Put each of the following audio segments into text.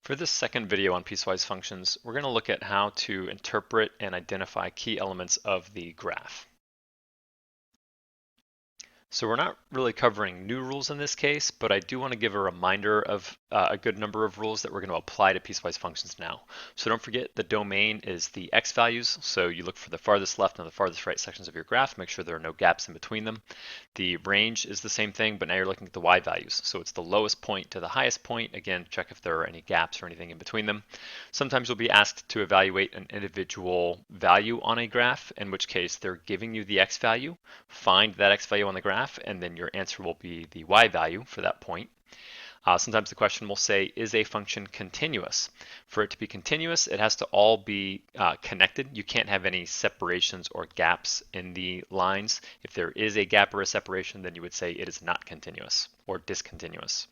For this second video on piecewise functions, we're going to look at how to interpret and identify key elements of the graph. So we're not really covering new rules in this case, but I do want to give a reminder of a good number of rules that we're going to apply to piecewise functions now. So don't forget the domain is the x values. So you look for the farthest left and the farthest right sections of your graph, make sure there are no gaps in between them. The range is the same thing, but now you're looking at the y values. So it's the lowest point to the highest point. Again, check if there are any gaps or anything in between them. Sometimes you'll be asked to evaluate an individual value on a graph, in which case they're giving you the x value. Find that x value on the graph, and then your answer will be the y value for that point. Sometimes the question will say, is a function continuous? For it to be continuous, it has to all be connected. You can't have any separations or gaps in the lines. If there is a gap or a separation, then you would say it is not continuous or discontinuous.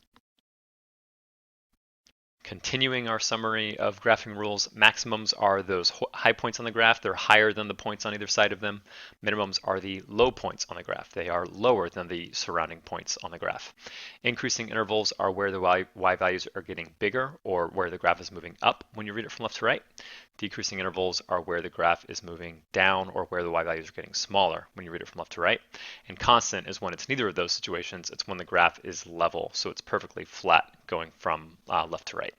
Continuing our summary of graphing rules, maximums are those high points on the graph. They're higher than the points on either side of them. Minimums are the low points on the graph. They are lower than the surrounding points on the graph. Increasing intervals are where the y values are getting bigger or where the graph is moving up when you read it from left to right. Decreasing intervals are where the graph is moving down or where the y values are getting smaller when you read it from left to right. And constant is when it's neither of those situations. It's when the graph is level, so it's perfectly flat going from left to right.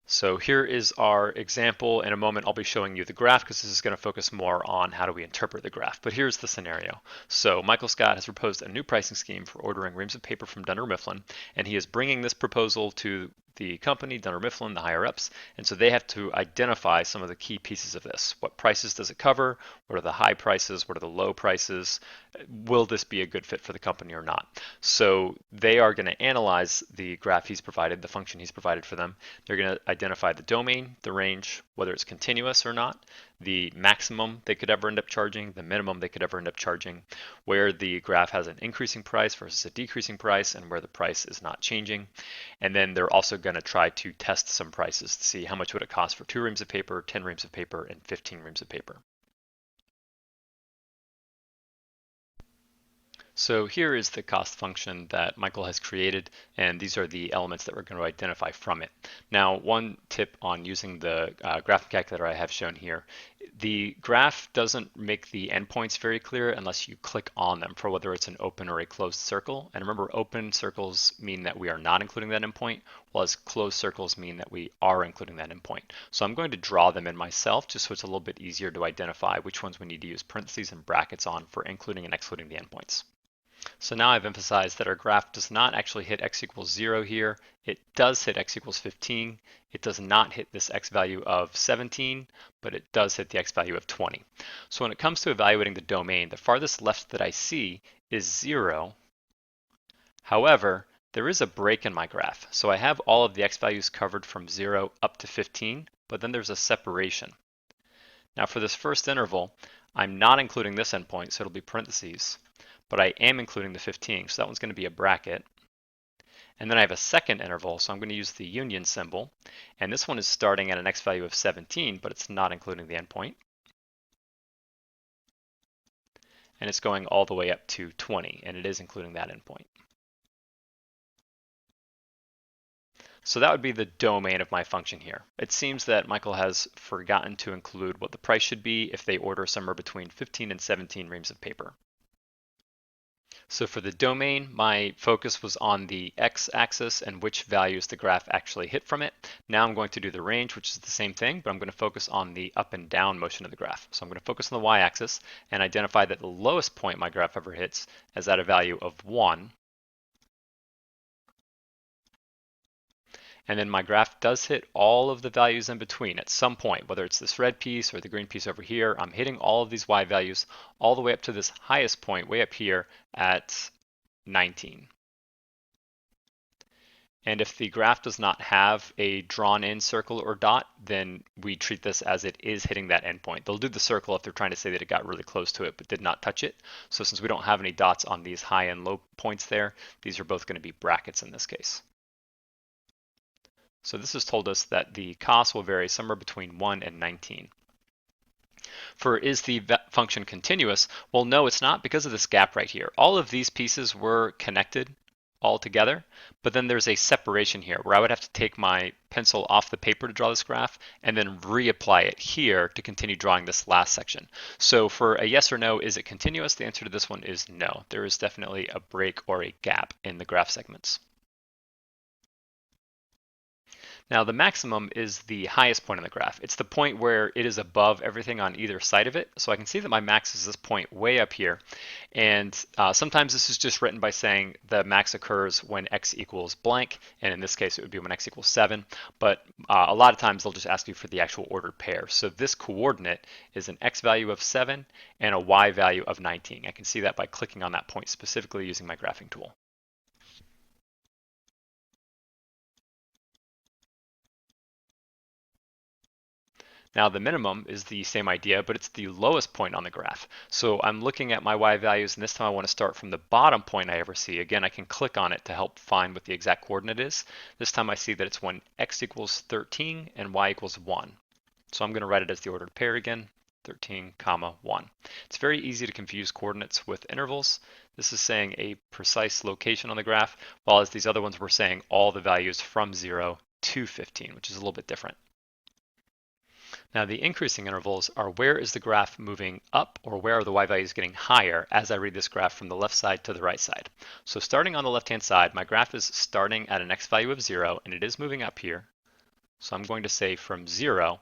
So here is our example. In a moment, I'll be showing you the graph because this is going to focus more on how do we interpret the graph. But here's the scenario. So Michael Scott has proposed a new pricing scheme for ordering reams of paper from Dunder Mifflin, and he is bringing this proposal to the company, Dunder Mifflin, the higher ups, and so they have to identify some of the key pieces of this. What prices does it cover? What are the high prices? What are the low prices? Will this be a good fit for the company or not? So they are going to analyze the graph he's provided, the function he's provided for them. They're going to identify the domain, the range, whether it's continuous or not, the maximum they could ever end up charging, the minimum they could ever end up charging, where the graph has an increasing price versus a decreasing price, and where the price is not changing. And then they're also going to try to test some prices to see how much would it cost for 2 reams of paper, 10 reams of paper, and 15 reams of paper. So here is the cost function that Michael has created, and these are the elements that we're going to identify from it. Now, one tip on using the graphing calculator I have shown here, the graph doesn't make the endpoints very clear unless you click on them for whether it's an open or a closed circle. And remember, open circles mean that we are not including that endpoint, whereas closed circles mean that we are including that endpoint. So I'm going to draw them in myself just so it's a little bit easier to identify which ones we need to use parentheses and brackets on for including and excluding the endpoints. So now I've emphasized that our graph does not actually hit x equals 0 here. It does hit x equals 15. It does not hit this x value of 17, but it does hit the x value of 20. So when it comes to evaluating the domain, the farthest left that I see is 0. However, there is a break in my graph. So I have all of the x values covered from 0 up to 15, but then there's a separation. Now for this first interval, I'm not including this endpoint, so it'll be parentheses. But I am including the 15, so that one's going to be a bracket. And then I have a second interval, so I'm going to use the union symbol. And this one is starting at an x value of 17, but it's not including the endpoint. And it's going all the way up to 20, and it is including that endpoint. So that would be the domain of my function here. It seems that Michael has forgotten to include what the price should be if they order somewhere between 15 and 17 reams of paper. So for the domain, my focus was on the x-axis and which values the graph actually hit from it. Now I'm going to do the range, which is the same thing, but I'm going to focus on the up and down motion of the graph. So I'm going to focus on the y-axis and identify that the lowest point my graph ever hits is at a value of 1. And then my graph does hit all of the values in between at some point, whether it's this red piece or the green piece over here. I'm hitting all of these y values all the way up to this highest point way up here at 19. And if the graph does not have a drawn in circle or dot, then we treat this as it is hitting that endpoint. They'll do the circle if they're trying to say that it got really close to it but did not touch it. So since we don't have any dots on these high and low points there, these are both going to be brackets in this case. So this has told us that the cost will vary somewhere between 1 and 19. For is the function continuous? Well, no, it's not because of this gap right here. All of these pieces were connected all together, but then there's a separation here where I would have to take my pencil off the paper to draw this graph and then reapply it here to continue drawing this last section. So for a yes or no, is it continuous? The answer to this one is no. There is definitely a break or a gap in the graph segments. Now the maximum is the highest point on the graph. It's the point where it is above everything on either side of it. So I can see that my max is this point way up here. And sometimes this is just written by saying the max occurs when x equals blank. And in this case, it would be when x equals 7. But a lot of times they'll just ask you for the actual ordered pair. So this coordinate is an x value of 7 and a y value of 19. I can see that by clicking on that point specifically using my graphing tool. Now the minimum is the same idea, but it's the lowest point on the graph. So I'm looking at my y values, and this time I want to start from the bottom point I ever see. Again, I can click on it to help find what the exact coordinate is. This time I see that it's when x equals 13 and y equals 1. So I'm going to write it as the ordered pair again, 13, comma, 1. It's very easy to confuse coordinates with intervals. This is saying a precise location on the graph, while as these other ones were saying all the values from 0 to 15, which is a little bit different. Now the increasing intervals are where is the graph moving up or where are the y values getting higher as I read this graph from the left side to the right side. So starting on the left hand side, my graph is starting at an x value of 0 and it is moving up here. So I'm going to say from 0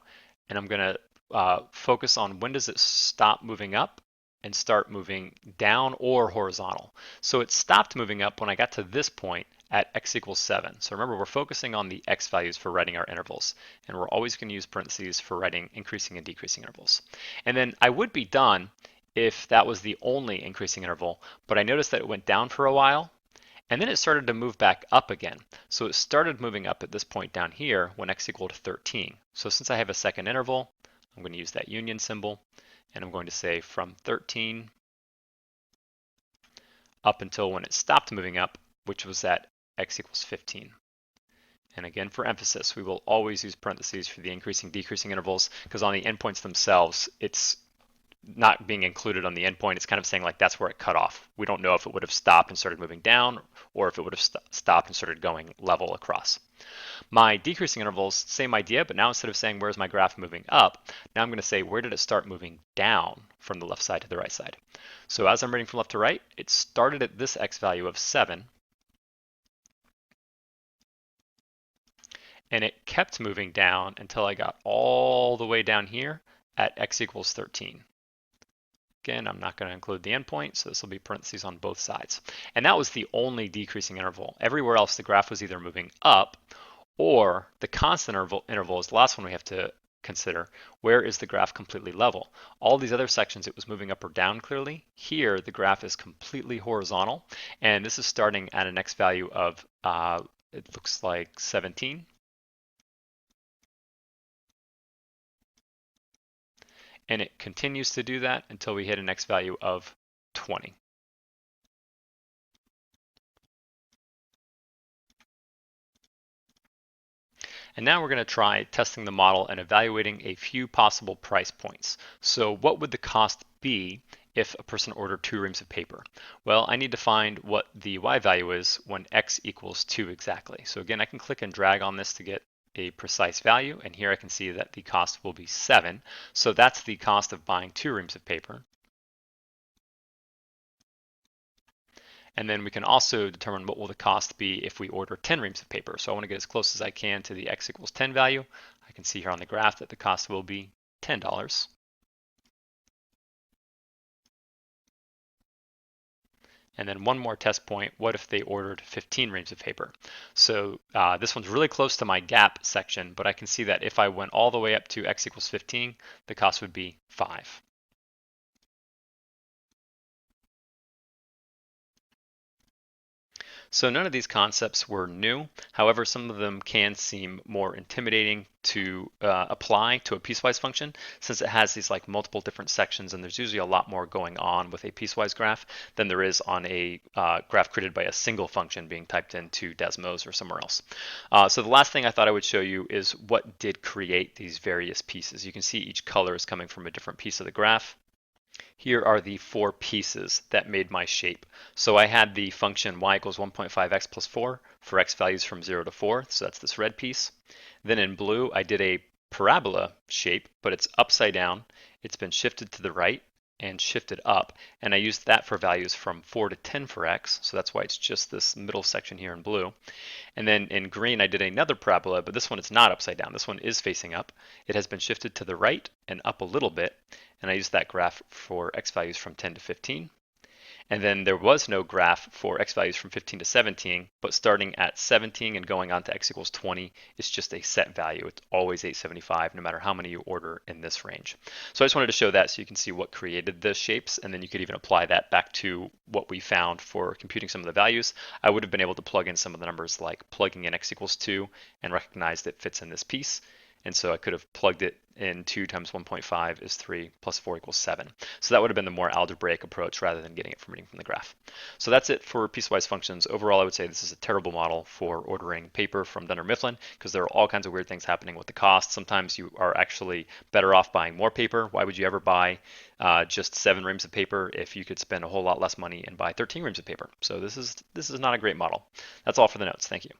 and I'm going to focus on when does it stop moving up and start moving down or horizontal. So it stopped moving up when I got to this point at x equals 7. So remember, we're focusing on the x values for writing our intervals, and we're always going to use parentheses for writing increasing and decreasing intervals. And then I would be done if that was the only increasing interval, but I noticed that it went down for a while, and then it started to move back up again. So it started moving up at this point down here when x equaled 13. So since I have a second interval, I'm going to use that union symbol, and I'm going to say from 13 up until when it stopped moving up, which was at x equals 15. And again, for emphasis, we will always use parentheses for the increasing, decreasing intervals, because on the endpoints themselves, it's not being included on the endpoint. It's kind of saying like that's where it cut off. We don't know if it would have stopped and started moving down, or if it would have stopped and started going level across. My decreasing intervals, same idea, but now instead of saying where's my graph moving up, now I'm going to say where did it start moving down from the left side to the right side. So as I'm reading from left to right, it started at this x value of 7, and it kept moving down until I got all the way down here at x equals 13. Again, I'm not going to include the endpoint, so this will be parentheses on both sides. And that was the only decreasing interval. Everywhere else, the graph was either moving up, or the constant interval is the last one we have to consider. Where is the graph completely level? All these other sections, it was moving up or down clearly. Here, the graph is completely horizontal, and this is starting at an x value of, it looks like 17. And it continues to do that until we hit an x value of 20. And now we're going to try testing the model and evaluating a few possible price points. So what would the cost be if a person ordered 2 reams of paper? Well, I need to find what the y value is when x equals 2 exactly. So again, I can click and drag on this to get a precise value, and here I can see that the cost will be 7. So that's the cost of buying 2 reams of paper. And then we can also determine what will the cost be if we order 10 reams of paper. So I want to get as close as I can to the x equals 10 value. I can see here on the graph that the cost will be $10. And then one more test point, what if they ordered 15 reams of paper? So this one's really close to my gap section, but I can see that if I went all the way up to x equals 15, the cost would be 5. So none of these concepts were new. However, some of them can seem more intimidating to apply to a piecewise function, since it has these like multiple different sections, and there's usually a lot more going on with a piecewise graph than there is on a graph created by a single function being typed into Desmos or somewhere else. So the last thing I thought I would show you is what did create these various pieces. You can see each color is coming from a different piece of the graph. Here are the four pieces that made my shape. So I had the function y equals 1.5x plus 4 for x values from 0 to 4, so that's this red piece. Then in blue, I did a parabola shape, but it's upside down. It's been shifted to the right and shifted up, and I used that for values from 4 to 10 for x, so that's why it's just this middle section here in blue. And then in green, I did another parabola, but this one is not upside down. This one is facing up. It has been shifted to the right and up a little bit, and I used that graph for x values from 10 to 15. And then there was no graph for x values from 15 to 17, but starting at 17 and going on to x equals 20 is just a set value. It's always 875, no matter how many you order in this range. So I just wanted to show that so you can see what created the shapes, and then you could even apply that back to what we found for computing some of the values. I would have been able to plug in some of the numbers like plugging in x equals 2 and recognized it fits in this piece. And so I could have plugged it in 2 times 1.5 is 3 plus 4 equals 7. So that would have been the more algebraic approach rather than getting it from reading from the graph. So that's it for piecewise functions. Overall, I would say this is a terrible model for ordering paper from Dunder Mifflin because there are all kinds of weird things happening with the cost. Sometimes you are actually better off buying more paper. Why would you ever buy just 7 reams of paper if you could spend a whole lot less money and buy 13 reams of paper? So this is not a great model. That's all for the notes. Thank you.